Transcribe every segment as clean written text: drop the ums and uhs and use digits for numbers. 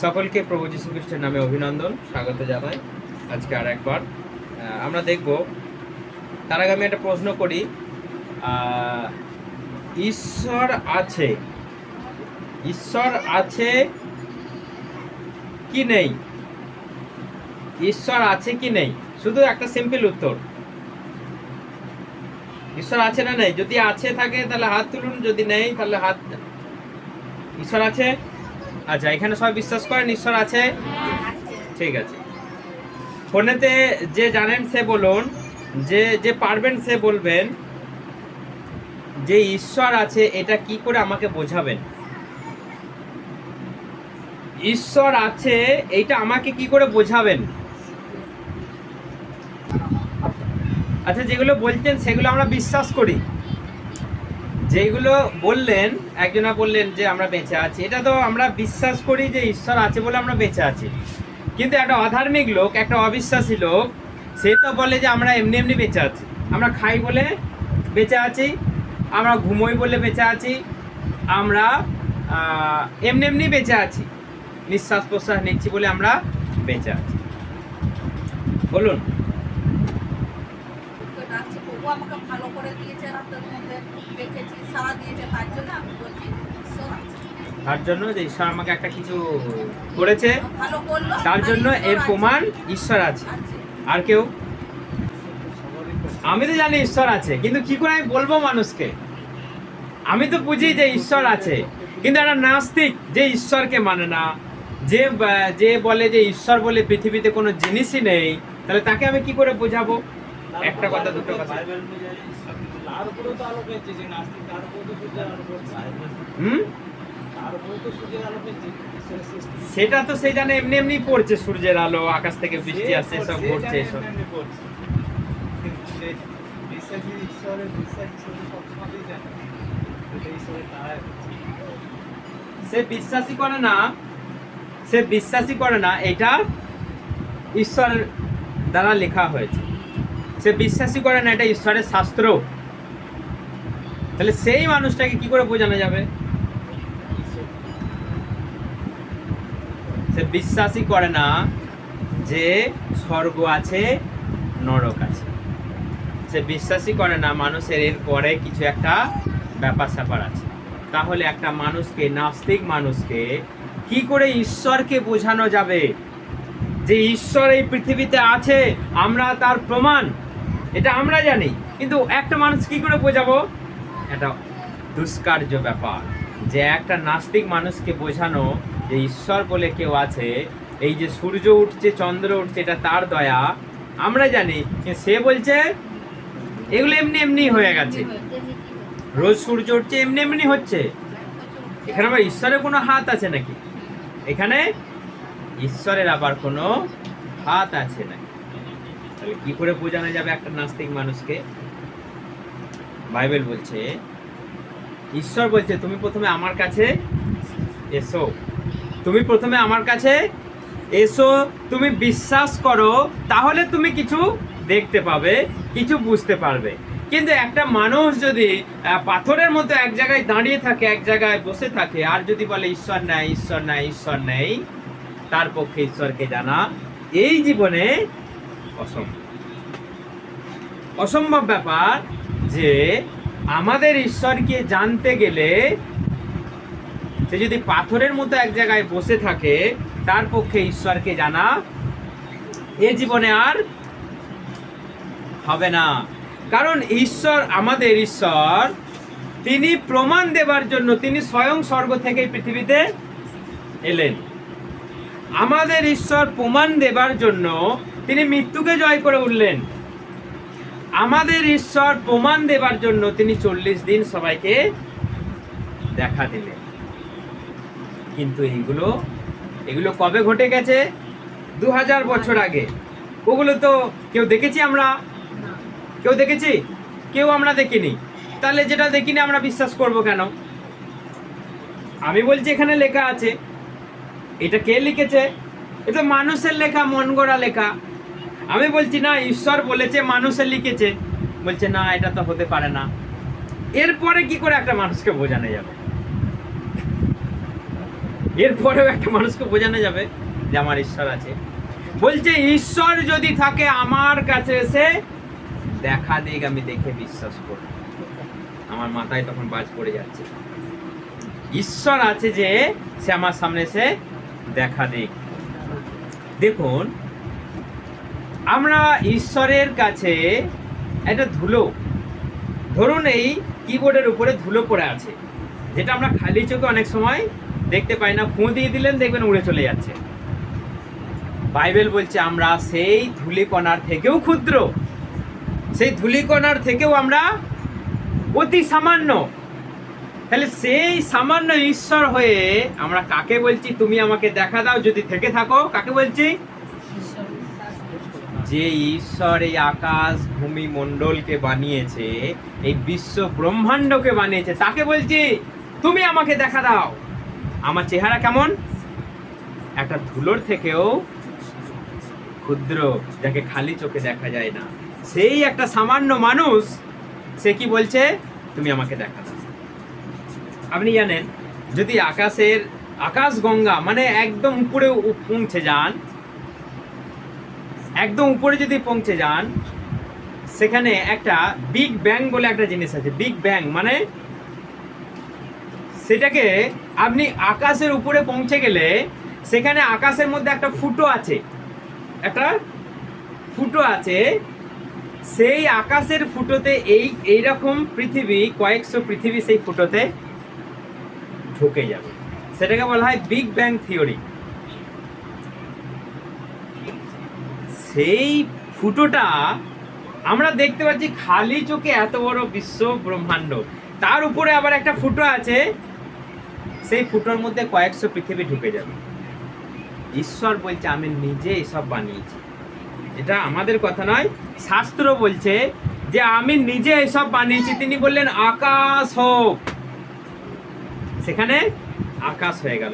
সকলকে প্রভু যীশু খ্রিস্টের নামে অভিনন্দন, স্বাগত জানাই। আজকে আর একবার আমরা দেখব। তার আগে আমি একটা প্রশ্ন করি, ঈশ্বর আছে, ঈশ্বর আছে কি নেই? ঈশ্বর আছে কি নেই? শুধু একটা সিম্পল উত্তর, ঈশ্বর আছে না নেই? যদি আছে থাকে তাহলে হাত তুলুন, যদি নেই তাহলে হাত। ঈশ্বর আছে? আচ্ছা, এখানে সবাই বিশ্বাস করেন ঈশ্বর আছে? ঠিক আছে। ফোনেতে যে জানেন সে বলুন, যে পারবেন সে বলবেন যে ঈশ্বর আছে এটা কি করে আমাকে বোঝাবেন। ঈশ্বর আছে এইটা আমাকে কি করে বোঝাবেন? আচ্ছা, যেগুলো বলছেন সেগুলো আমরা বিশ্বাস করি। যেগুলো বললেন, একজনা বললেন যে আমরা বেঁচে আছি, এটা তো আমরা বিশ্বাস করি যে ঈশ্বর আছে বলে আমরা বেঁচে আছি। কিন্তু একটা অধার্মিক লোক, একটা অবিশ্বাসী লোক, সে তো বলে যে আমরা এমনি এমনি বেঁচে আছি, আমরা খাই বলে বেঁচে আছি, আমরা ঘুমোই বলে বেঁচে আছি, আমরা এমনি এমনি বেঁচে আছি, নিঃশ্বাস প্রশ্বাস নিচ্ছি বলে আমরা বেঁচে আছি। বলুন। তার জন্য যে ঈশ্বর আমাকে একটা কিছু করেছে, তার জন্য এর প্রমাণ ঈশ্বর আছে। আর কেউ? আমি তো জানি ঈশ্বর আছে, কিন্তু কি করে আমি বলবো মানুষকে? আমি তো বুঝি যে ঈশ্বর আছে, কিন্তু একটা নাস্তিক যে ঈশ্বরকে মানে না, যে বলে যে ঈশ্বর বলে পৃথিবীতে কোনো জিনিসই নেই, তাহলে তাকে আমি কি করে বোঝাবো? একটা কথা, দুটো কথা। সেটা তো সেই জানে এমনি এমনি পড়ছে, সূর্যের আলো, আকাশ থেকে বৃষ্টি আসছে, সব ঘটছে এসব। সে বিশ্বাসই করে না, সে বিশ্বাসই করে না এটা ঈশ্বরের দ্বারা লেখা হয়েছে, সে বিশ্বাসই করে না এটা ঈশ্বরের শাস্ত্র। তাহলে সেই মানুষটাকে কি করে বোঝানো যাবে? সে বিশ্বাসই করে না যে স্বর্গ আছে, নরক আছে। সে বিশ্বাসই করে না মানুষের এর পরে কিছু একটা ব্যাপার স্যাপার আছে। তাহলে একটা মানুষকে, নাস্তিক মানুষকে কি করে ঈশ্বরকে বোঝানো যাবে যে ঈশ্বর এই পৃথিবীতে আছে, আমরা তার প্রমাণ, এটা আমরা জানি, কিন্তু একটা মানুষ কি করে বোঝাবো? এটা দুষ্কার্য ব্যাপার যে একটা নাস্তিক মানুষকে বোঝানো যে ঈশ্বর বলে কেউ আছে, এই যে সূর্য উঠছে, চন্দ্র উঠছে, এটা তার দয়া, আমরা জানি, সে বলছে এগুলো এমনি এমনি হয়ে গেছে, রোজ সূর্য উঠছে এমনি এমনি হচ্ছে, এখানে আবার ঈশ্বরের কোনো হাত আছে নাকি? এখানে ঈশ্বরের আবার কোনো হাত আছে নাকি? তাহলে কি করে বোঝানো যাবে একটা নাস্তিক মানুষকে? বাইবেল বলছে, ঈশ্বর বলছে তুমি প্রথমে আমার কাছে এসো, তুমি প্রথমে আমার কাছে এসো, তুমি বিশ্বাস করো, তাহলে তুমি কিছু দেখতে পাবে, কিছু বুঝতে পারবে। কিন্তু একটা মানুষ যদি পাথরের মতো এক জায়গায় দাঁড়িয়ে থাকে, এক জায়গায় বসে থাকে, আর যদি বলে ঈশ্বর নাই, ঈশ্বর নাই, ঈশ্বর নেই, তার পক্ষে ঈশ্বরকে জানা এই জীবনে অসম্ভব ব্যাপার। যে আমাদের ঈশ্বরকে জানতে গেলে সে যদি পাথরের মতো এক জায়গায় বসে থাকে, তার পক্ষে ঈশ্বরকে জানা এ জীবনে আর হবে না। কারণ ঈশ্বর, আমাদের ঈশ্বর, তিনি প্রমাণ দেবার জন্য তিনি স্বয়ং স্বর্গ থেকে পৃথিবীতে এলেন। আমাদের ঈশ্বর প্রমাণ দেবার জন্য তিনি মৃত্যুকে জয় করে উঠলেন। আমাদের ঈশ্বর প্রমাণ দেবার জন্য তিনি 40 দিন সবাইকে দেখা দিলেন। কিন্তু এগুলো কবে ঘটে গেছে? 2000 বছর আগে। ওগুলো তো কেউ দেখেছি আমরা? কেউ দেখেছি? কেউ আমরা দেখিনি। তাহলে যেটা দেখিনি আমরা বিশ্বাস করব কেন? আমি বলছি এখানে লেখা আছে, এটা কে লিখেছে? এটা মানুষের লেখা, মন গড়া লেখা। আমি বলছি না, ঈশ্বর বলেছে, মানুষে লিখেছে। বলছে না, এটা তো হতে পারে না। এরপরে কি করে একটা মানুষকে বোঝানো যাবে? এরপরেও একটা মানুষকে বোঝানো যাবে যে আমার ঈশ্বর আছে। বলছে ঈশ্বর যদি থাকে আমার কাছে এসে দেখা দিক, আমি দেখে বিশ্বাস করব। আমার মাথায় তখন বাজ পড়ে যাচ্ছে, ঈশ্বর আছে যে সে আমার সামনে এসে দেখা দিক। দেখুন, আমরা ঈশ্বরের কাছে একটা ধুলো, ধরুন এই কিবোর্ডের উপরে ধুলো পড়ে আছে, যেটা আমরা খালি চোখে অনেক সময় দেখতে পাই না, ফুঁ দিয়ে দিলেন দেখবেন উড়ে চলে যাচ্ছে। বাইবেল বলছে আমরা সেই ধূলিকণার থেকেও ক্ষুদ্র, সেই ধূলিকণার থেকেও আমরা অতি সামান্য। তাহলে সেই সামান্য ঈশ্বর হয়ে আমরা কাকে বলছি তুমি আমাকে দেখা দাও যদি থেকে থাকো? কাকে বলছি? যে ঈশ্বর এই আকাশ ভূমি মণ্ডলকে বানিয়েছে, এই বিশ্ব ব্রহ্মাণ্ডকে বানিয়েছে, তাকে বলছি তুমি আমাকে দেখা দাও। আমার চেহারা কেমন? একটা ধুলোর থেকেও ক্ষুদ্র, যাকে খালি চোখে দেখা যায় না, সেই একটা সামান্য মানুষ, সে কি বলছে? তুমি আমাকে দেখা দাও। আপনি জানেন, যদি আকাশ গঙ্গা মানে একদম উপরে পৌঁছে যান, একদম উপরে যদি পৌঁছে যান, সেখানে একটা বিগ ব্যাং বলে একটা জিনিস আছে। বিগ ব্যাং মানে সেটাকে আপনি আকাশের উপরে পৌঁছে গেলে সেখানে আকাশের মধ্যে একটা ফুটো আছে, একটা ফুটো আছে। সেই আকাশের ফুটোতে এইরকম পৃথিবী, কয়েকশো পৃথিবী সেই ফুটোতে ঢুকে যাবে। সেটাকে বলা হয় বিগ ব্যাং থিওরি। সেই ফুটোটা আমরা দেখতে পাচ্ছি খালি চোখে, এত বড় বিশ্ব ব্রহ্মাণ্ড, তার উপরে আবার একটা ফুটো আছে, সেই ফুটোর মধ্যে কয়েকশো পৃথিবী ঢুকে যাবে। ঈশ্বর বলছে আমি নিজে এসব বানিয়েছি। এটা আমাদের কথা নয়, শাস্ত্র বলছে যে আমি নিজে এসব বানিয়েছি। তিনি বললেন আকাশ হোক, সেখানে আকাশ হয়ে গেল।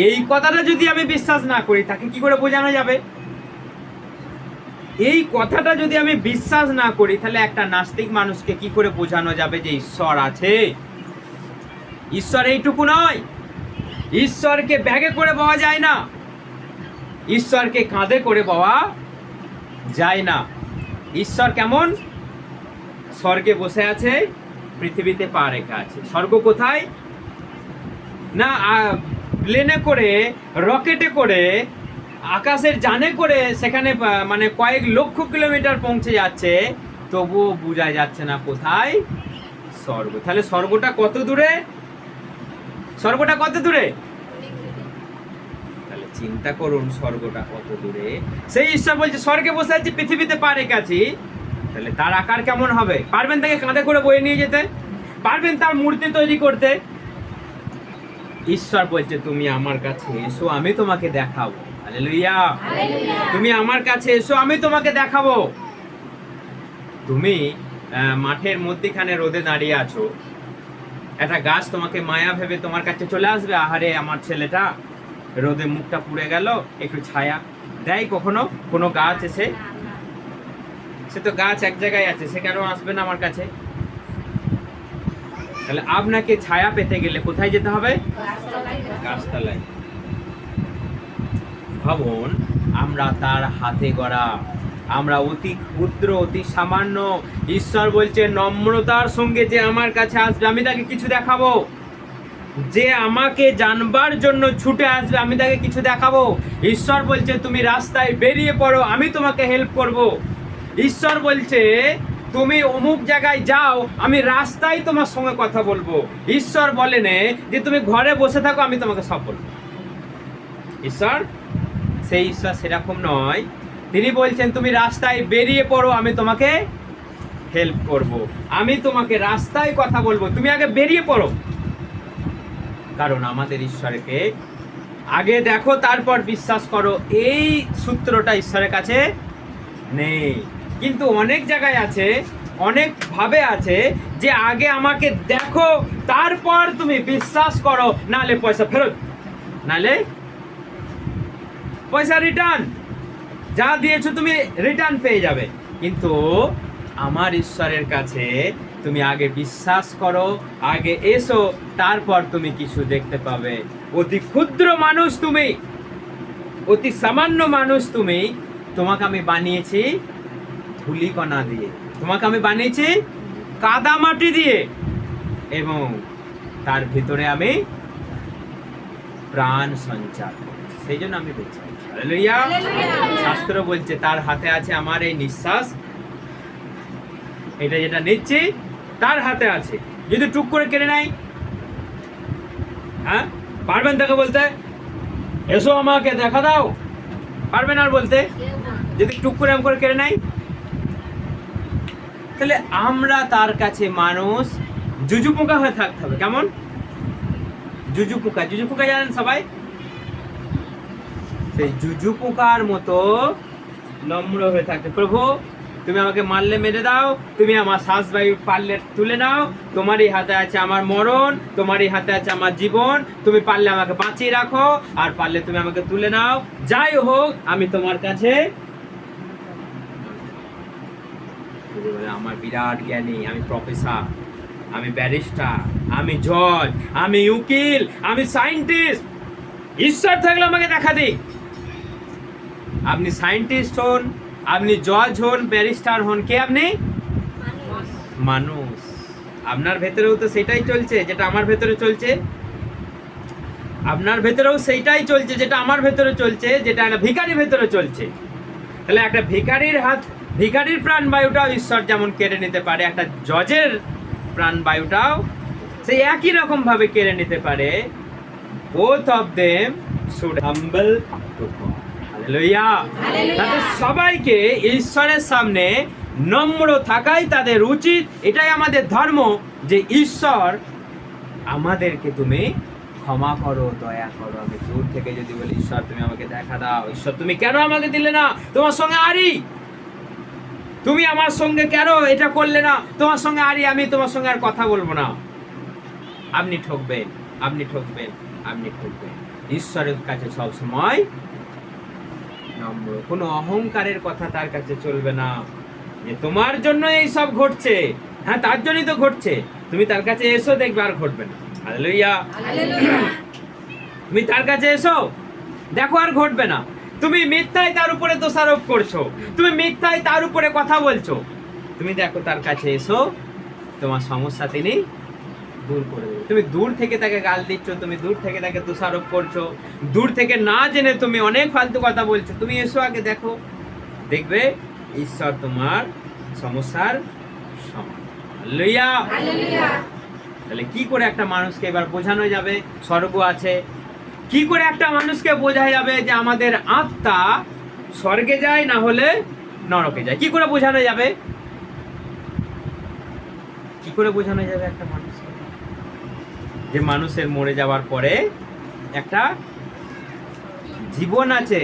এই কথাটা যদি আমি বিশ্বাস না করি, তাকে কি করে বোঝানো যাবে? এই কথাটা যদি আমি বিশ্বাস না করি, তাহলে একটা নাস্তিক মানুষকে কি করে বোঝানো যাবে যে ঈশ্বর আছে? ঈশ্বর এইটুকু নয়, ঈশ্বরকে ব্যাগে করে পাওয়া যায় না, ঈশ্বরকে কাঁধে করে পাওয়া যায় না। ঈশ্বর কেমন? স্বর্গে বসে আছে, পৃথিবীতে পা রেখে আছে। স্বর্গ কোথায়? না প্লেনে করে, রকেটে করে, আকাশের যানে করে সেখানে মানে কয়েক লক্ষ কিলোমিটার পৌঁছে যাচ্ছে, তবুও বোঝা যাচ্ছে না কোথায় স্বর্গ। তাহলে স্বর্গটা কত দূরে? স্বর্গটা কত দূরে? তাহলে চিন্তা করুন স্বর্গটা কত দূরে। সেই ঈশ্বর বলছে স্বর্গে বসে আছি, পৃথিবীতে পা রেখে আছি। তাহলে তার আকার কেমন হবে? পারবেন তাকে কাঁধে করে বয়ে নিয়ে যেতে? পারবেন তার মূর্তি তৈরি করতে? ঈশ্বর বলছে তুমি আমার কাছে এসো, আমি তোমাকে দেখাবো। হালেলুয়া! তুমি আমার কাছে এসো, আমি তোমাকে দেখাবো। তুমি মাঠের মধ্যখানে রোদে দাঁড়িয়ে আছো, একটা গাছ তোমাকে মায়া ভেবে তোমার কাছে চলে আসবে, আহারে আমার ছেলেটা রোদে মুখটা পুড়ে গেল, একটু ছায়া দেয় কখনো কোনো গাছ এসে? সে তো গাছ এক জায়গায় আছে, সে কেন আসবে না আমার কাছে? তাহলে আপনাকে ছায়া পেতে গেলে কোথায় যেতে হবে? গাছতলায়। ভাবুন, আমরা তার হাতে গড়া, আমরা অতি ক্ষুদ্র, অতি সামান্য। ঈশ্বর বলছে নম্রতার সঙ্গে যে আমার কাছে আসবে আমি তাকে কিছু দেখাবো। যে আমাকে জানবার জন্য ছুটে আসবে আমি তাকে কিছু দেখাবো। ঈশ্বর বলছে তুমি রাস্তায় বেরিয়ে পড়ো, আমি তোমাকে হেল্প করব। ঈশ্বর বলছে তুমি অমুক জায়গায় যাও, আমি রাস্তায় তোমার সঙ্গে কথা বলবো। ঈশ্বর বলেন যে তুমি ঘরে বসে থাকো, আমি তোমাকে সব বলবো। ঈশ্বর সেই ঈশ্বর সেরকম নয়। তিনি বলছেন তুমি রাস্তায় বেরিয়ে পড়ো, আমি তোমাকে হেল্প করব, আমি তোমাকে রাস্তায় কথা বলবো, তুমি আগে বেরিয়ে পড়ো। কারণ আমাদের ঈশ্বরকে আগে দেখো তারপর বিশ্বাস করো, এই সূত্রটা ঈশ্বরের কাছে নেই। কিন্তু অনেক জায়গায় আছে, অনেক ভাবে আছে যে আগে আমাকে দেখো তারপর তুমি বিশ্বাস করো, নালে পয়সা ফেরত, নালে পয়সা রিটার্ন, যা দিয়েছো তুমি রিটার্ন পেয়ে যাবে। কিন্তু আমার ঈশ্বরের কাছে তুমি আগে বিশ্বাস করো, আগে এসো, তারপর তুমি কিছু দেখতে পাবে। অতি ক্ষুদ্র মানুষ তুমি, অতি সামান্য মানুষ তুমি, তোমাকে আমি বানিয়েছি ধূলিকণা দিয়ে, তোমাকে আমি বানিয়েছি কাদা মাটি দিয়ে, এবং তার ভিতরে আমি প্রাণ সঞ্চার করেছি, সেই জন্য আমি বেঁচে আছি। হালেলুয়া। শাস্ত্র বলছে তার হাতে আছে আমার এই নিঃশ্বাস, এটা যেটা নিচ্ছি তার হাতে আছে। যদি টুক করে কেড়ে নেয়, হ্যাঁ পারবেন তাকে বলতে এসো আমাকে দেখা দাও? পারবেন আর বলতে? যদি টুক করে করে কেড়ে নেয়, তাহলে আমরা তার কাছে মানুষ জুজু পোকা হয়ে থাকতে হবে। কেমন? জুজু পোকা, জুজু পোকা জানেন সবাই? সেই জুজু পোকার মতো নম্র হয়ে থাকতে, প্রভু তুমি আমাকে মারলে মেরে দাও, তুমি আমার শ্বাস বায়ু পারলে তুলে নাও, তোমারই হাতে আছে আমার মরণ, তোমারই হাতে আছে আমার জীবন, তুমি পারলে আমাকে বাঁচিয়ে রাখো, আর পারলে তুমি আমাকে তুলে নাও, যাই হোক আমি তোমার কাছে। আমার বিরাট জ্ঞানী, আমি প্রফেসর, আমি ব্যারিস্টার, আমি জজ, আমি উকিল, আমি সায়েন্টিস্ট, ঈশ্বর থাকলে আমাকে দেখা দিক। আপনি সায়েন্টিস্ট হন, আপনি জজ হন, ব্যারিস্টার হন, কে আপনি? মানুষ। আপনার ভেতরেও তো সেটাই চলছে যেটা আমার ভেতরে চলছে, আপনার ভেতরেও সেইটাই চলছে যেটা আমার ভেতরে চলছে, যেটা একটা ভিখারির ভেতরে চলছে। তাহলে একটা ভিখারির প্রাণবায়ুটাও ঈশ্বর যেমন কেড়ে নিতে পারে, একটা জজের প্রাণবায়ুটাও সেই একই রকম ভাবে কেড়ে নিতে পারে। both of them should humble to God. Hallelujah. তাদের সবাইকে ঈশ্বরের সামনে নম্র থাকাই তাদের উচিত। এটাই আমাদের ধর্ম, যে ঈশ্বর আমাদেরকে তুমি ক্ষমা করো, দয়া করো। আমি দূর থেকে যদি বলি ঈশ্বর তুমি আমাকে দেখা দাও, ঈশ্বর তুমি কেন আমাকে দিলে না, তোমার সঙ্গে আরি, তুমি আমার সঙ্গে কেন এটা করলে না, তোমার সঙ্গে আরি, আমি তোমার সঙ্গে আর কথা বলবো না, আপনি ঠকবেন, আপনি ঠকবেন, আপনি ঠকবেন। ঈশ্বরের কাছে সব সময় নম্র, কোনো অহংকারের কথা তার কাছে চলবে না, যে তোমার জন্য এই সব ঘটছে, হ্যাঁ তার জন্যই তো ঘটছে, তুমি তার কাছে এসো দেখবে আর ঘটবে না। হালেলুয়া। তুমি তার কাছে এসো দেখো আর ঘটবে না। তুমি মিথ্যায় তার উপরে দোষারোপ করছো, তুমি মিথ্যায় তার উপরে কথা বলছো, তুমি দেখো তার কাছে এসো, তোমার সমস্যা তিনি দূর করে দেবে। তুমি দূর থেকে তাকে গাল দিচ্ছ, তুমি দূর থেকে তাকে দোষারোপ করছো, দূর থেকে না জেনে তুমি অনেক ফালতু কথা বলছো, তুমি এসো আগে দেখো, দেখবে ঈশ্বর তোমার সমস্যার সমাধান। হালেলুয়া। তাহলে কি করে একটা মানুষকে এবার বোঝানো যাবে স্বর্গ আছে? কি করে একটা মানুষকে বোঝা যাবে যে আমাদের আত্মা স্বর্গে যায় না হলে নরকে যায়? কি করে বোঝানো যাবে? কি করে বোঝানো যাবে একটা মানুষকে যে মানুষের মরে যাওয়ার পরে একটা জীবন আছে?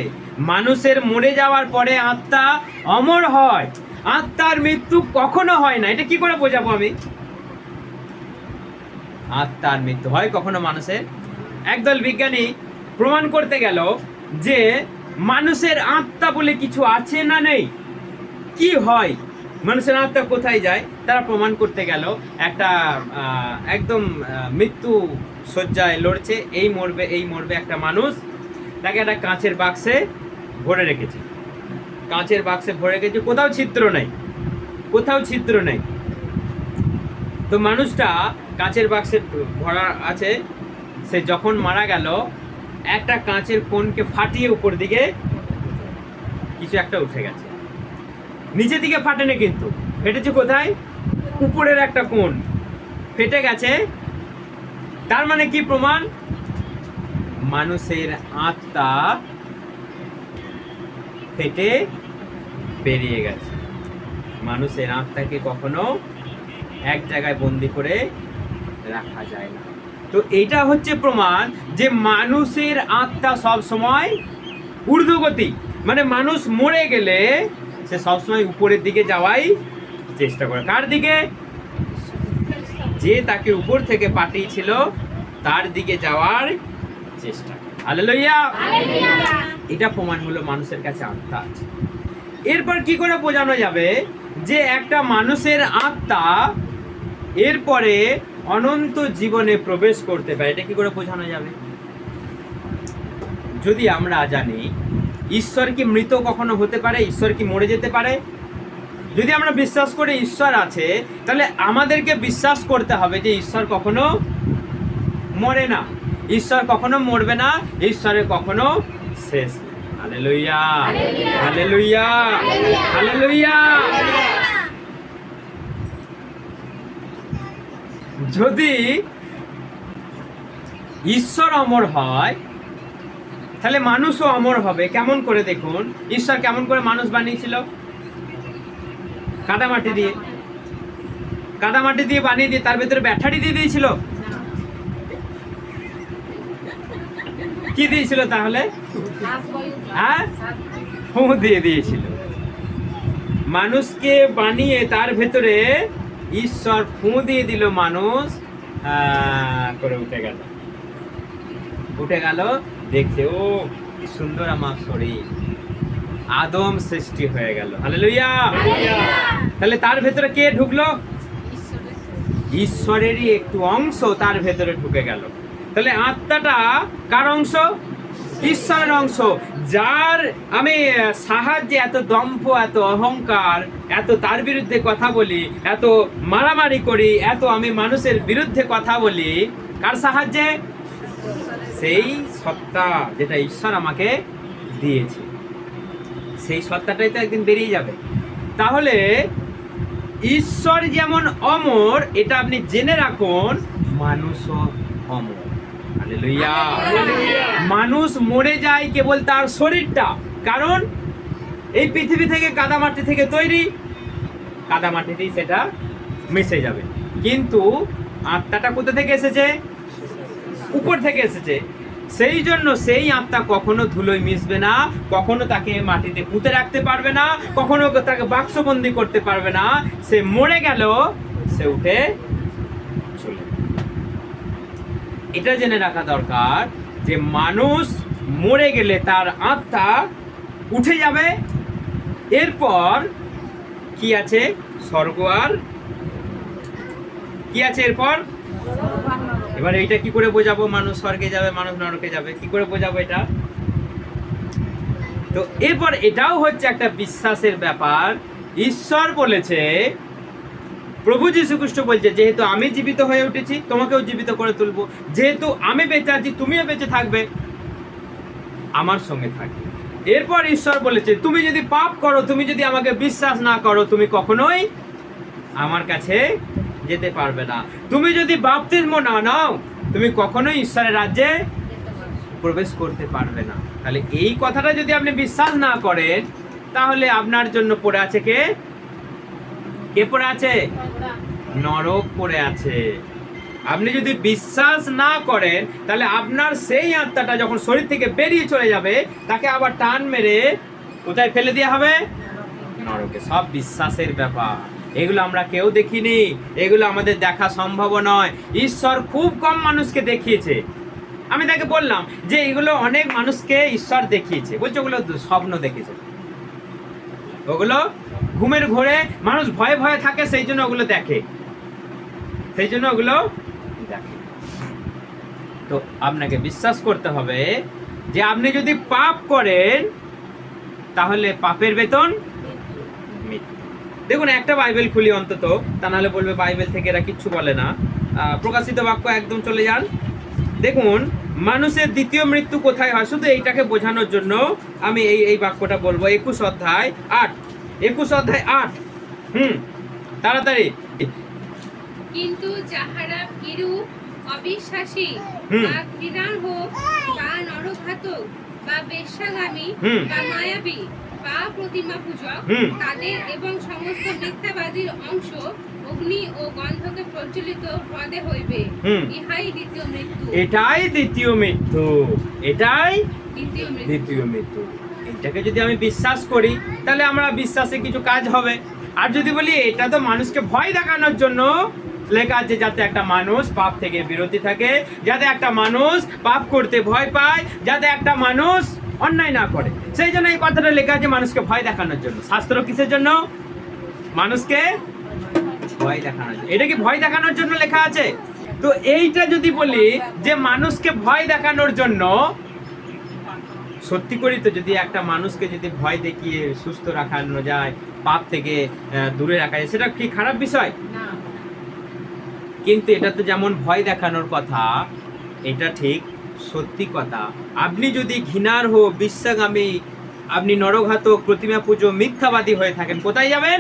মানুষের মরে যাওয়ার পরে আত্মা অমর হয়, আত্মার মৃত্যু কখনো হয় না। এটা কি করে বোঝাবো আমি? আত্মার মৃত্যু হয় কখনো মানুষের? একদল বিজ্ঞানী প্রমাণ করতে গেল যে মানুষের আত্মা বলে কিছু আছে না নেই। কি হয়, মানুষের আত্মা কোথায় যায়, তারা প্রমাণ করতে গেল। একটা একদম মৃত্যু শয্যায় লড়ছে, এই মরবে এই মরবে একটা মানুষ, তাকে একটা কাঁচের বাক্সে ভরে রেখেছে, কাঁচের বাক্সে ভরে রেখেছে, কোথাও ছিদ্র নেই, কোথাও ছিদ্র নেই। তো মানুষটা কাঁচের বাক্সে ভরা আছে, সে যখন মারা গেল একটা কাঁচের কোণকে ফাটিয়ে উপর দিকে কিছু একটা উঠে গেছে, নিচের দিকে ফাটেনি, কিন্তু ফেটেছে কোথায়? উপরের একটা কোণ ফেটে গেছে। তার মানে কি প্রমাণ? মানুষের আত্মা ফেটে বেরিয়ে গেছে। মানুষের আত্মাকে কখনো এক জায়গায় বন্দি করে রাখা যায় না। তো এটা হচ্ছে প্রমাণ যে মানুষের আত্মা সব সময় ঊর্ধ্বগতি, মানে মানুষ মরে গেলে সে সবসময় উপরের দিকে যাওয়াই চেষ্টা করে। কার দিকে? যে তাকে উপর থেকে পাঠিয়েছিল তার দিকে যাওয়ার চেষ্টা। হালেলুয়া। এটা প্রমাণ হলো মানুষের কাছে আত্মা আছে। এরপর কি করে বোঝানো যাবে যে একটা মানুষের আত্মা এরপরে অনন্ত জীবনে প্রবেশ করতে পারে? এটা কি করে বোঝানো যাবে? যদি আমরা জানি ঈশ্বর কি মৃত কখনো হতে পারে, ঈশ্বর কি মরে যেতে পারে, যদি আমরা বিশ্বাস করি ঈশ্বর আছে, তাহলে আমাদেরকে বিশ্বাস করতে হবে যে ঈশ্বর কখনো মরে না, ঈশ্বর কখনো মরবে না, ঈশ্বরের কখনো শেষ নেই। Hallelujah, hallelujah, hallelujah. যদি ঈশ্বর অমর হয় তাহলে মানুষও অমর হবে। কেমন করে দেখুন, ঈশ্বর কেমন করে মানুষ বানিয়েছিল? কাদামাটি দিয়ে, কাদামাটি দিয়ে বানিয়ে দিয়ে তার ভেতরে ব্যাটারি দিয়ে দিয়েছিল। কি দিয়েছিল তাহলে? হ্যাঁ, ফু দিয়ে দিয়েছিল। মানুষকে বানিয়ে তার ভেতরে ঈশ্বর ফু দিয়ে দিল, মানুষ করে উঠে গেল, উঠে গেল, দেখছে ও কি সুন্দর আমার শরীর, আদম সৃষ্টি হয়ে গেল। হালেলুয়া। তাহলে তার ভেতরে কে ঢুকলো? ঈশ্বরেরই একটু অংশ তার ভেতরে ঢুকে গেল। তাহলে আত্মাটা কার অংশ? ঈশ্বরের অংশ। যার আমি সাহায্যে এত দম্ভ, এত অহংকার, এত তার বিরুদ্ধে কথা বলি, এত মারামারি করি, এত আমি মানুষের বিরুদ্ধে কথা বলি, কার সাহায্যে? সেই সত্তা যেটা ঈশ্বর আমাকে দিয়েছে, সেই সত্তাটাই তো একদিন বেরিয়ে যাবে। তাহলে ঈশ্বর যেমন অমর, এটা আপনি জেনে রাখুন, মানুষও অমর। হালেলুয়া। মানুষ মরে যায় কেবল তার শরীরটা, কারণ এই পৃথিবী থেকে কাদামাটি থেকে তৈরি, কাদামাটিতেই সেটা মিশে যাবে। কিন্তু আত্মাটা কোথা থেকে এসেছে? উপর থেকে এসেছে। সেই জন্য সেই আত্মা কখনো ধুলোয় মিশবে না, কখনো তাকে মাটিতে পুঁতে রাখতে পারবে না, কখনো তাকে বাক্সবন্দি করতে পারবে না। সে মরে গেল, সে উঠে চলে। এটা জেনে রাখা দরকার যে মানুষ মরে গেলে তার আত্মা উঠে যাবে। এরপর কি আছে? স্বর্গ আর কি আছে এরপর? এবার এইটা কি করে বোঝাবো? মানুষ স্বর্গে যাবে, মানুষ নরকে যাবে, কি করে বোঝাবো এটা? তো এরপর এটাও হচ্ছে একটা বিশ্বাসের ব্যাপার। ঈশ্বর বলেছে, প্রভু যীশু খ্রিস্ট বলছে, যেহেতু আমি জীবিত হয়ে উঠেছি, তোমাকেও জীবিত করে তুলবো। যেহেতু আমি বেঁচে আছি, তুমিও বেঁচে থাকবে, আমার সঙ্গে থাকবে। এরপর ঈশ্বর বলেছে, তুমি যদি পাপ করো, তুমি যদি আমাকে বিশ্বাস না করো, তুমি কখনোই আমার কাছে যেতে পারবে না। তুমি যদি বাপ্তিস্ম না নাও, তুমি কখনোই ঈশ্বরের রাজ্যে প্রবেশ করতে পারবে না। তাহলে এই কথাটা যদি আপনি বিশ্বাস না করেন, তাহলে আপনার জন্য পড়ে আছে কে? কে পড়ে আছে? নরক পড়ে আছে। আপনি যদি বিশ্বাস না করেন, তাহলে আপনার সেই আত্মাটা যখন শরীর থেকে বেরিয়ে চলে যাবে, তাকে আবার টান মেরে কোথায় ফেলে দেওয়া হবে? নরকে। সব বিশ্বাসের ব্যাপার। এগুলো আমরা কেউ দেখিনি, এগুলো আমাদের দেখা সম্ভব নয়। ঈশ্বর খুব কম মানুষকে দেখিয়েছে। আমি তাকে বললাম যে এগুলো অনেক মানুষকে ঈশ্বর দেখিয়েছে। বলছে ওগুলো স্বপ্ন দেখেছে, ওগুলো ঘুমের ঘোরে মানুষ ভয়ে ভয়ে থাকে, সেই জন্য ওগুলো দেখে, সেই জন্য ওগুলো দেখে। তো আপনাকে বিশ্বাস করতে হবে যে আপনি যদি পাপ করেন, তাহলে পাপের বেতন মৃত্যু। দেখুন, একটা বাইবেল খুলি অন্তত, তা নাহলে বলবে বাইবেল থেকে এরা কিচ্ছু বলে না। প্রকাশিত বাক্য একদম চলে যান। দেখুন, মানুষের দ্বিতীয় মৃত্যু কোথায় হয়, শুধু এইটাকে বোঝানোর জন্য আমি এই বাক্যটা বলবো। 21 অধ্যায় 8, 21 অধ্যায় 8। তাড়াতাড়ি। কিন্তু যাহারা বিরূপ, অবিশ্বাসী, বা ঘৃণার হোক, বা নরঘাতক, বা বেশ্যাগামী, বা মায়াবী, বা প্রতিমা পূজক, তাদের এবং সমস্ত মিথ্যাবাদীর অংশ অগ্নি ও গন্ধকে প্রজ্বলিত হ্রদে হইবে। ইহাই দ্বিতীয় মৃত্যু। এটাই দ্বিতীয় মৃত্যু, এটাই দ্বিতীয় মৃত্যু। এটাকে যদি আমি বিশ্বাস করি, তাহলে আমরা বিশ্বাসে কিছু কাজ হবে। আর যদি বলি এটা তো মানুষকে ভয় দেখানোর জন্য লেখা আছে, যাতে একটা মানুষ পাপ থেকে বিরতি থাকে, যাতে একটা মানুষ পাপ করতে ভয় পায়, যাতে একটা মানুষ অন্যায় না করে, সেই জন্য এই কথাটা লেখা আছে মানুষকে ভয় দেখানোর জন্য। শাস্ত্র কিসের জন্য? মানুষকে ভয় দেখানোর জন্য। এটা কি ভয় দেখানোর জন্য লেখা আছে? তো এইটা যদি বলি যে মানুষকে ভয় দেখানোর জন্য, সত্যি করি তো, যদি একটা মানুষকে যদি ভয় দেখিয়ে সুস্থ রাখানো যায়, পাপ থেকে দূরে রাখা যায়, সেটা কি খারাপ বিষয়? না। কিন্তু এটা তো যেমন ভয় দেখানোর কথা, এটা ঠিক সত্যি কথা। আপনি যদি ঘৃণার বিশ্বাগামী, আপনি নরঘাতক, প্রতিমা পুজো, মিথ্যাবাদী হয়ে থাকেন, কোথায় যাবেন?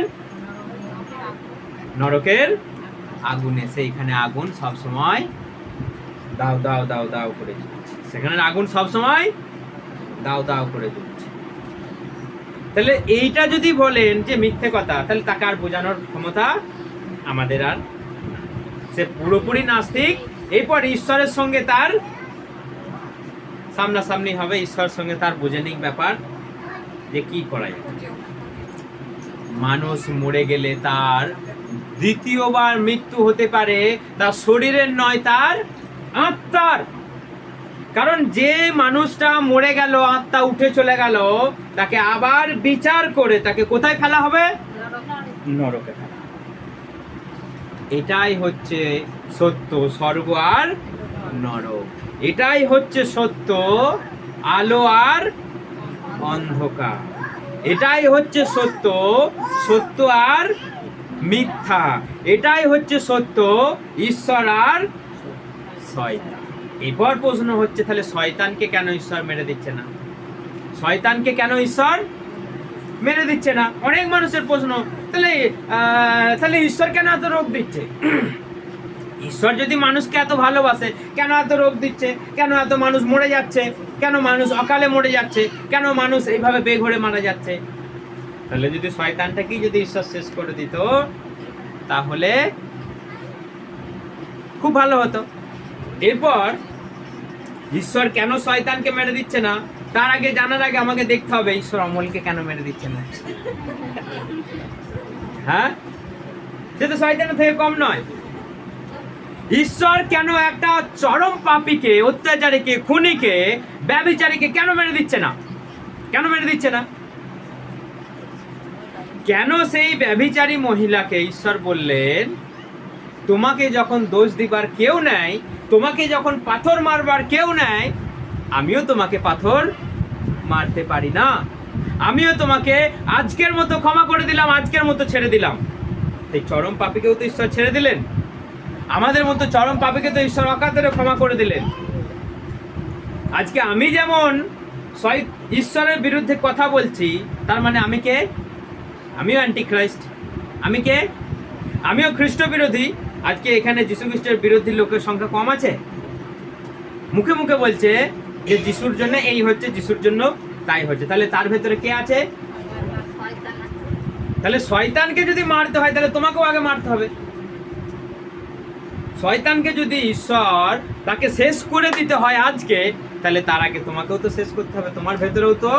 নরকের আগুনে। সেইখানে আগুন সব সময় দাও দাও দাও দাও করে জ্বলছে, সেখানে আগুন সব সময় দাও দাও করে জ্বলছে। তাহলে এইটা যদি বলেন যে মিথ্যে কথা, তাহলে তাকে আর বোঝানোর ক্ষমতা আমাদের আর, সে পুরোপুরি নাস্তিক। এরপর ঈশ্বরের সঙ্গে তার সামনাসামনি হবে, ঈশ্বরের সঙ্গে তার বোঝেনিক ব্যাপার যে কি করা যায়। মানুষ মরে গেলে তার দ্বিতীয়বার মৃত্যু হতে পারে, তার শরীরের নয়, তার আত্মার। কারণ যে মানুষটা মরে গেল, আত্মা উঠে চলে গেল, তাকে আবার বিচার করে তাকে কোথায় ফেলা হবে? নরকে ফেলা। এটাই হচ্ছে সত্য, স্বর্গ আর নরক। এটাই হচ্ছে সত্য, আলো আর অন্ধকার। এটাই হচ্ছে সত্য, সত্য আর মিথ্যা। এটাই হচ্ছে সত্য, ঈশ্বর আর শয়তান। এবার প্রশ্ন হচ্ছে, তাহলে শয়তানকে কেন ঈশ্বর মেরে দিচ্ছে না? শয়তানকে কেন ঈশ্বর মেরে দিচ্ছে না? অনেক মানুষের প্রশ্ন। তাহলে ঈশ্বর কেন এত রোগ দিচ্ছে? ঈশ্বর যদি মানুষকে এত ভালোবাসে, কেন এত রোগ দিচ্ছে? কেন এত মানুষ মরে যাচ্ছে? কেন মানুষ অকালে মরে যাচ্ছে? কেন মানুষ এইভাবে বেঘরে মারা যাচ্ছে? তাহলে যদি শয়তানটাকেই যদি ঈশ্বর শেষ করে দিত, তাহলে খুব ভালো হতো। এরপর ঈশ্বর কেন শয়তানকে মেরে দিচ্ছে না, তার আগে জানার আগে আমাকে দেখতে হবে ঈশ্বর অমলকে কেন মেরে দিচ্ছে না। হ্যাঁ, সে তো শয়তানের থেকে কম নয়। ঈশ্বর কেন একটা চরম পাপীকে, অত্যাচারীকে, খুনিকে, ব্যভিচারীকে কেন মেরে দিচ্ছে না? কেন মেরে দিচ্ছে না? কেন সেই ব্যভিচারী মহিলাকে ঈশ্বর বললেন, তোমাকে যখন দোষ দিবার কেউ নাই, তোমাকে যখন পাথর মারবার কেউ নাই, আমিও তোমাকে পাথর মারতে পারি না, আমিও তোমাকে আজকের মতো ক্ষমা করে দিলাম, আজকের মতো ছেড়ে দিলাম। এই চরম পাপীকেও তো ঈশ্বর ছেড়ে দিলেন, আমাদের মতো চরম পাপীকে তো ঈশ্বর অকাতরে ক্ষমা করে দিলেন। আজকে আমি যেমন ঈশ্বরের বিরুদ্ধে কথা বলছি, তার মানে আমি কে? আমিও অ্যান্টিখ্রাইস্ট। আমি কে? আমিও খ্রিস্ট বিরোধী। আজকে এখানে যিশু খ্রিস্টের বিরোধী লোকের সংখ্যা কম আছে? মুখে মুখে বলছে যে যিশুর জন্য এই হচ্ছে, যিশুর জন্য তাই হচ্ছে। তাহলে তার ভেতরে কে আছে? তাহলে শয়তানকে যদি মারতে হয়, তাহলে তোমাকেও আগে মারতে হবে। শয়তানকে যদি ঈশ্বর তাকে শেষ করে দিতে হয় আজকে, তাহলে তার আগে তোমাকেও তো শেষ করতে হবে। তোমার ভেতরেও তো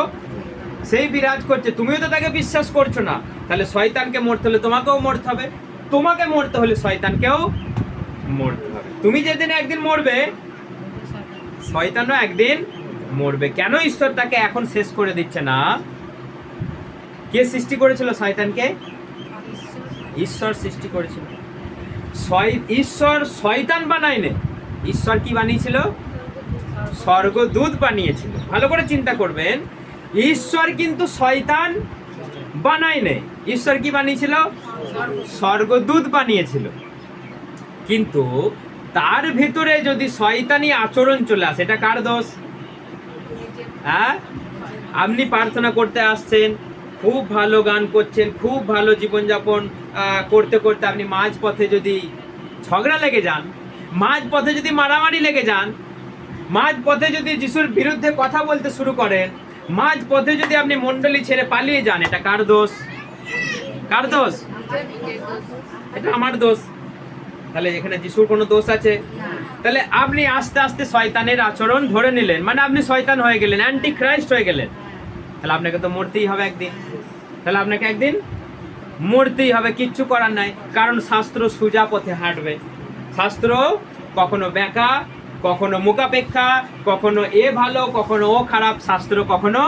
সেই বিরাজ করছে, তুমিও তো তাকে বিশ্বাস করছো না। তাহলে শয়তানকে মরতে হলে তোমাকেও মরতে হবে, তোমাকে মরতে হলে শয়তানকেও মরতে হবে। তুমি যেদিন একদিন মরবে, শয়তানও একদিন মরবে। কেন ঈশ্বর তাকে এখন শেষ করে দিচ্ছে না? কে সৃষ্টি করেছিল শয়তানকে? ঈশ্বর সৃষ্টি করেছিল। ঈশ্বর শয়তান বানায়নি। ঈশ্বর কি বানিয়েছিল? স্বর্গদূত বানিয়েছিল। ভালো করে চিন্তা করবেন, ঈশ্বর কিন্তু শয়তান বানায়নি। ঈশ্বর কি বানিয়েছিল? স্বর্গদূত বানিয়েছিল। কিন্তু তার ভিতরে যদি শয়তানি আচরণ চলে আসে, এটা কার দোষ? হ্যাঁ, আপনি প্রার্থনা করতে আসছেন, খুব ভালো গান করছেন, খুব ভালো জীবনযাপন করতে করতে আপনি মাঝ পথে যদি ঝগড়া লেগে যান, মাঝ পথে যদি মারামারি লেগে যান, মাঝ পথে যদি যিশুর বিরুদ্ধে কথা বলতে শুরু করেন, মাঝ পথে যদি আপনি মণ্ডলী ছেড়ে পালিয়ে যান, এটা কার দোষ? কার দোষ? এটা আমার দোষ। তাহলে এখানে যিশুর কোনো দোষ আছে? তাহলে আপনি আস্তে আস্তে শয়তানের আচরণ ধরে নিলেন, মানে আপনি শয়তান হয়ে গেলেন, অ্যান্টি খ্রাইস্ট হয়ে গেলেন। তাহলে আপনাকে তো মরতেই হবে একদিন। তাহলে আপনাকে একদিন মরতেই হবে, কিচ্ছু করার নাই। কারণ শাস্ত্র সোজা পথে হাঁটবে। শাস্ত্র কখনো বেঁকা, কখনো মুখাপেক্ষা, কখনো এ ভালো, কখনো ও খারাপ, শাস্ত্র কখনো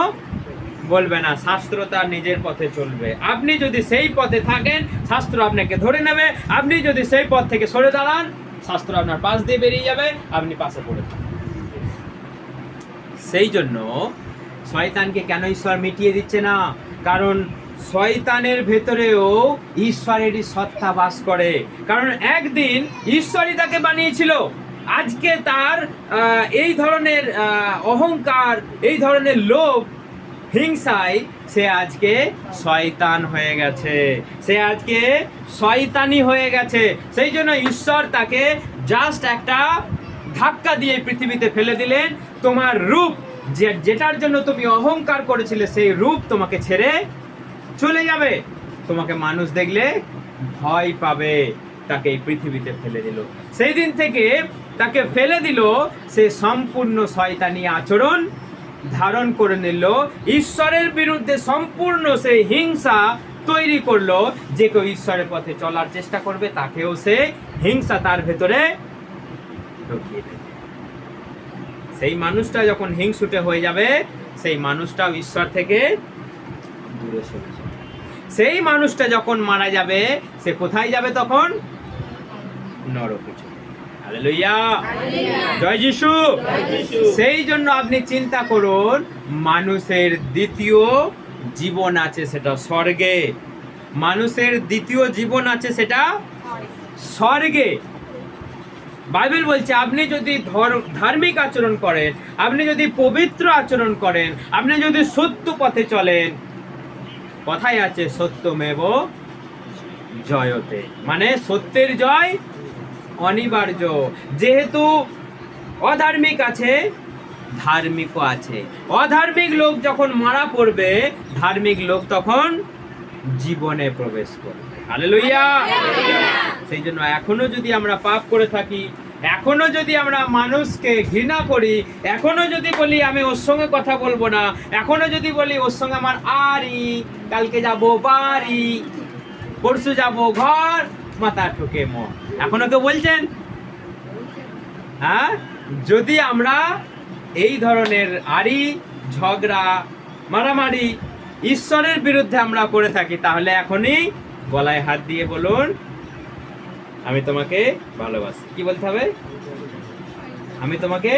বলবে না। শাস্ত্র তার নিজের পথে চলবে। আপনি যদি সেই পথে থাকেন, শাস্ত্র আপনাকে ধরে নেবে। আপনি যদি সেই পথ থেকে সরে দাঁড়ান, শাস্ত্র আপনার পাশ দিয়ে বেরিয়ে যাবে, আপনি পাশে পড়ে থাকবেন। সেই জন্য শয়তানকে কেন ঈশ্বর মিটিয়ে দিচ্ছে না? কারণ শয়তানের ভেতরেও ঈশ্বরেরই সত্তা বাস করে। কারণ একদিন ঈশ্বরই তাকে বানিয়েছিল। আজকে তার এই ধরনের অহংকার, এই ধরনের লোভ, হিংসায় সে আজকে শয়তান হয়ে গেছে, সে আজকে শয়তানি হয়ে গেছে। সেই জন্য ঈশ্বর তাকে জাস্ট একটা ধাক্কা দিয়ে পৃথিবীতে ফেলে দিলেন। তোমার রূপ, যেটার জন্য তুমি অহংকার করেছিলে, সেই রূপ তোমাকে ছেড়ে চলে যাবে। তোমাকে মানুষ দেখলে ভয় পাবে। তাকে এই পৃথিবীতে ফেলে দিল। সেই দিন থেকে তাকে ফেলে দিল, সে সম্পূর্ণ শয়তানি আচরণ ধারণ করে নিল। ঈশ্বরের বিরুদ্ধে সম্পূর্ণ সেই হিংসা তৈরি করলো। যে কেউ ঈশ্বরের পথে চলার চেষ্টা করবে তাকেও সে হিংসা তার ভেতরে ঢুকিয়ে দেবে। সেই মানুষটা যখন হিংসুটে হয়ে যাবে, সেই মানুষটাও ঈশ্বর থেকে দূরে সরে যাবে। সেই মানুষটা যখন মারা যাবে, সে কোথায় যাবে? তখন নরকে চলে। হালেলুয়া, জয় যিশু। সেই জন্য আপনি চিন্তা করুন, মানুষের দ্বিতীয় জীবন আছে সেটা স্বর্গে। মানুষের দ্বিতীয় জীবন আছে সেটা স্বর্গে। বাইবেল বলছে আপনি যদি ধার্মিক আচরণ করেন, আপনি যদি পবিত্র আচরণ করেন, আপনি যদি সত্য পথে চলেন, কথাই আছে সত্যমেব জয়তে, মানে সত্যের জয় অনিবার্য। যেহেতু অধার্মিক আছে, ধার্মিকও আছে। অধার্মিক লোক যখন মারা পড়বে, ধার্মিক লোক তখন জীবনে প্রবেশ করবে। হালেলুয়া। সেই জন্য এখনো যদি আমরা পাপ করে থাকি, এখনো যদি আমরা মানুষকে ঘৃণা করি, এখনো যদি বলি আমি ওর সঙ্গে কথা বলবো না, এখনো যদি বলি ওর সঙ্গে আমার আরি, কালকে যাব বাড়ি, পরশু যাব ঘর, মাথা ঠুকে মন, এখনো কেউ বলছেন? হ্যাঁ, যদি আমরা এই ধরনের আরি, ঝগড়া, মারামারি ঈশ্বরের বিরুদ্ধে আমরা করে থাকি, তাহলে এখনই গলায় হাত দিয়ে বলুন আমি তোমাকে ভালোবাসি। কি বলতে হবে? আমি তোমাকে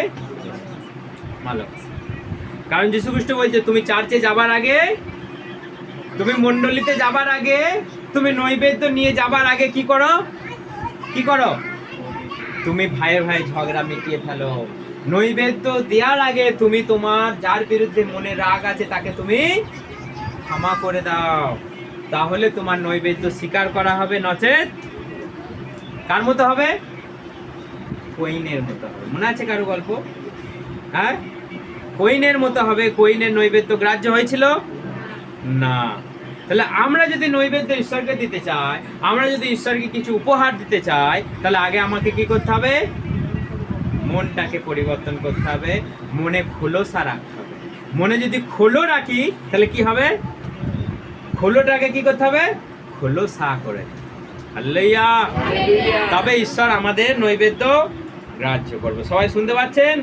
ভালোবাসি। কারণ যীশু খ্রিস্ট বলছে তুমি চার্চে যাবার আগে, তুমি মণ্ডলীতে যাবার আগে, তুমি নৈবেদ্য নিয়ে যাবার আগে কি করো? কি করো? তুমি ভাইয়ে ভাই ঝগড়া মিটিয়ে ফেলো। নৈবেদ্য দেওয়ার আগে তুমি তোমার যার বিরুদ্ধে মনে রাগ আছে তাকে তুমি ক্ষমা করে দাও, তাহলে তোমার নৈবেদ্য স্বীকার করা হবে। নচেত কার মতো হবে? কইনের মতো হবে। মনে আছে কারো গল্প? হ্যাঁ, কইনের মতো হবে। কইনের নৈবেদ্য গ্রাহ্য হয়েছিল না। তাহলে আমরা যদি নৈবেদ্য ঈশ্বরকে দিতে চাই, আমরা যদি ঈশ্বরকে কিছু উপহার দিতে চাই, তাহলে আগে আমাকে কি করতে হবে? মনটাকে পরিবর্তন করতে হবে, মনে খোলসা রাখতে হবে। মনে যদি খোলো রাখি তাহলে কি হবে? খোলোটাকে কি করতে হবে? খোলসা করে। হালেলুয়া। তবে ঈশ্বর আমাদের নৈবেদ্য গ্রাহ্য করবে। সবাই শুনতে পাচ্ছেন?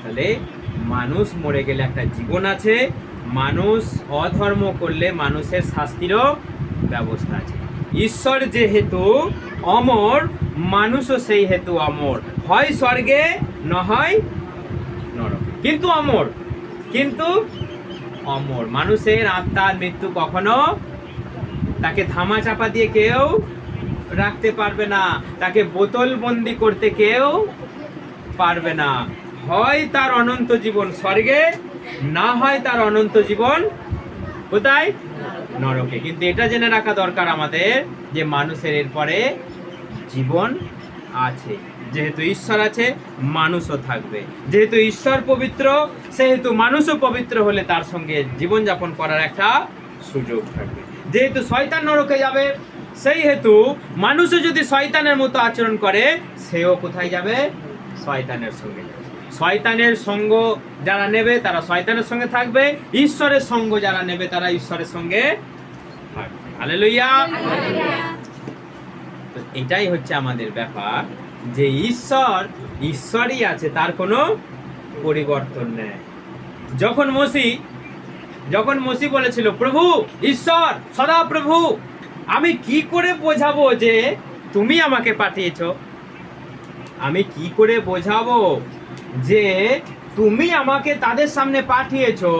তাহলে মানুষ মরে গেলে একটা জীবন আছে, মানুষ অধর্ম করলে মানুষের শাস্তিরও ব্যবস্থা আছে। ঈশ্বর যেহেতু অমর, মানুষও সেই হেতু অমর, হয় স্বর্গে না হয় নরকে, কিন্তু অমর। কিন্তু অমর মানুষের আত্মার মৃত্যু কখনো তাকে ধামা চাপা দিয়ে কেউ রাখতে পারবে না, তাকে বোতল বন্দি করতে কেউ পারবে না। হয় তার অনন্ত জীবন স্বর্গে, না হয় তার অনন্ত জীবন কোথায়? নরকে। কিন্তু এটা জেনে রাখা দরকার আমাদের যে মানুষের এরপরে জীবন আছে। যেহেতু ঈশ্বর আছে, মানুষও থাকবে। যেহেতু ঈশ্বর পবিত্র, সেহেতু মানুষও পবিত্র হলে তার সঙ্গে জীবনযাপন করার একটা সুযোগ থাকবে। যেহেতু শয়তান নরকে যাবে, সেই হেতু মানুষও যদি শয়তানের মতো আচরণ করে, সেও কোথায় যাবে? শয়তানের সঙ্গে যাবে। শয়তানের সঙ্গ যারা নেবে তারা শয়তানের সঙ্গে থাকবে, ঈশ্বরের সঙ্গ যারা নেবে তারা ঈশ্বরের সঙ্গে থাকবে। হালেলুয়া। তো এটাই হচ্ছে আমাদের ব্যাপার, যে ঈশ্বর ঈশ্বরই আছে, তার কোনো পরিবর্তন নেই। যখন মসি বলেছিল প্রভু ঈশ্বর সদা প্রভু, আমি কি করে বোঝাবো যে তুমি আমাকে পাঠিয়েছো? আমি কি করে বোঝাবো যে তুমি আমাকে তাদের সামনে পাঠিয়েছো,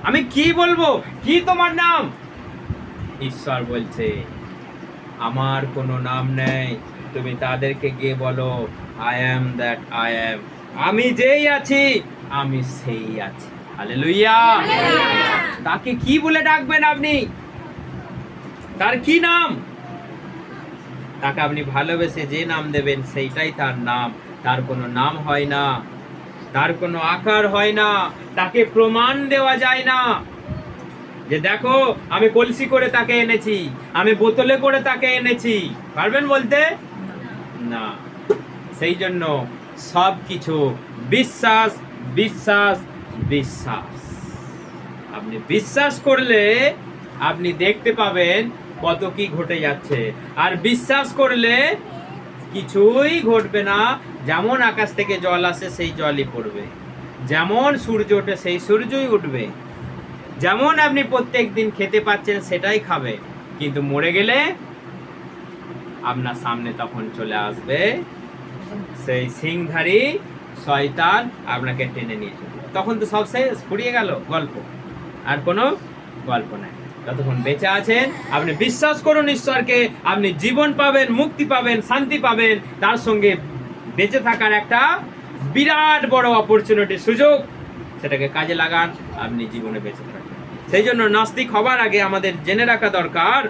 আমি কি বলবো? কি তোমার নাম? ঈশ্বর বলছে, আমার কোনো নাম নেই, তুমি তাদেরকে গিয়ে বলো, I am that I am. আমি যেই আছি, আমি সেই আছি। হালেলুয়া। তাকে কি বলে ডাকবেন আপনি? তার কি নাম? তাকে আপনি ভালোবেসে যে নাম দেবেন সেইটাই তার নাম। তার কোনো নাম হয় না, তার কোনো আকার হয় না, তাকে প্রমাণ দেওয়া যায় না যে দেখো আমি কলসি করে তাকে এনেছি, আমি বোতলে করে তাকে এনেছি। পারবেন বলতে? না। সেই জন্য সব কিছু বিশ্বাস, বিশ্বাস, বিশ্বাস। আপনি বিশ্বাস করলে আপনি দেখতে পাবেন কত কি ঘটে যাচ্ছে। আর বিশ্বাস করলে কিছুই ঘটবে না। যেমন আকাশ থেকে জল আসে সেই জলই পড়বে, যেমন সূর্য ওঠে সেই সূর্যই উঠবে, যেমন আপনি প্রত্যেক দিন খেতে পাচ্ছেন সেটাই খাবে, কিন্তু মরে গেলে আপনার সামনে তখন চলে আসবে সেই সিংধারী শয়তান, আপনাকে টেনে নিয়ে চলবে। তখন তো সব শেষ, ফুরিয়ে গেল গল্প, আর কোনো গল্প নাই। যতক্ষণ বেঁচে আছেন আপনি বিশ্বাস করুন ঈশ্বরকে, আপনি জীবন পাবেন, মুক্তি পাবেন, শান্তি পাবেন, তার সঙ্গে বেঁচে থাকার একটা বিরাট বড় অপরচুনিটি, সুযোগ, সেটাকে কাজে লাগান, আপনি জীবনে বেঁচে থাকবেন। সেই জন্য নাস্তিক হবার আগে আমাদের জেনে রাখা দরকার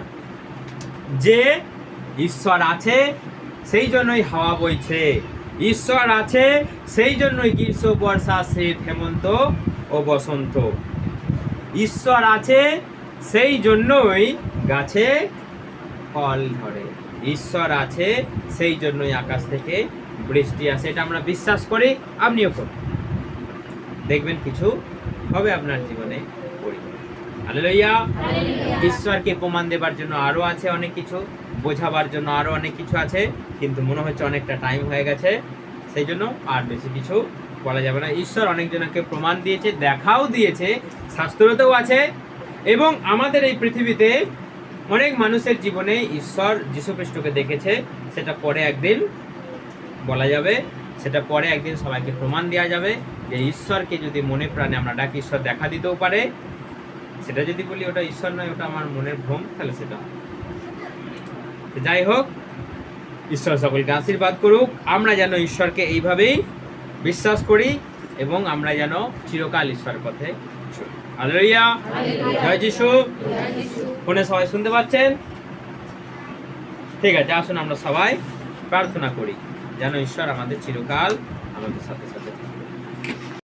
যে ঈশ্বর আছে, সেই জন্যই হাওয়া বইছে। ঈশ্বর আছে, সেই জন্যই গ্রীষ্ম, বর্ষা, শীত, হেমন্ত ও বসন্ত। ঈশ্বর আছে, সেই জন্যই গাছে ফল ধরে। ঈশ্বর আছে, সেই জন্যই আকাশ থেকে বৃষ্টি আসে। এটা আমরা বিশ্বাস করি, আপনিও করুন, দেখবেন কিছু হবে আপনার জীবনে। হালেলুয়া। ঈশ্বরকে প্রমাণ দেবার জন্য আরো আছে অনেক কিছু, বোঝাবার জন্য আরো অনেক কিছু আছে, কিন্তু মনে হচ্ছে অনেকটা টাইম হয়ে গেছে, সেই জন্য আর বেশি কিছু বলা যাবে না। ঈশ্বর অনেকজনকে প্রমাণ দিয়েছে, দেখাও দিয়েছে, শাস্ত্রতেও আছে। এবং আমাদের এই পৃথিবীতে অনেক মানুষের জীবনে ঈশ্বর যীশুখ্রিস্টকে দেখেছে, সেটা পরে একদিন বলা যাবে, সেটা পরে একদিন সবাইকে প্রমাণ দেওয়া যাবে যে ঈশ্বরকে যদি মনে প্রাণে আমরা ডাকি, ঈশ্বর দেখা দিতেও পারে। সেটা যদি বলি ওটা ঈশ্বর নয়, ওটা আমার মনের ভ্রম, তাহলে সেটা। যাই হোক, ঈশ্বর সকলকে আশীর্বাদ করুক। আমরা যেন ঈশ্বরকে এইভাবেই বিশ্বাস করি এবং আমরা যেন চিরকাল ঈশ্বরের পথে চলি। হালেলুয়া। জয় যিশু। ফোনে সবাই শুনতে পাচ্ছেন? ঠিক আছে, আসুন আমরা সবাই প্রার্থনা করি যেন ঈশ্বর আমাদের চিরকাল আমাদের সাথে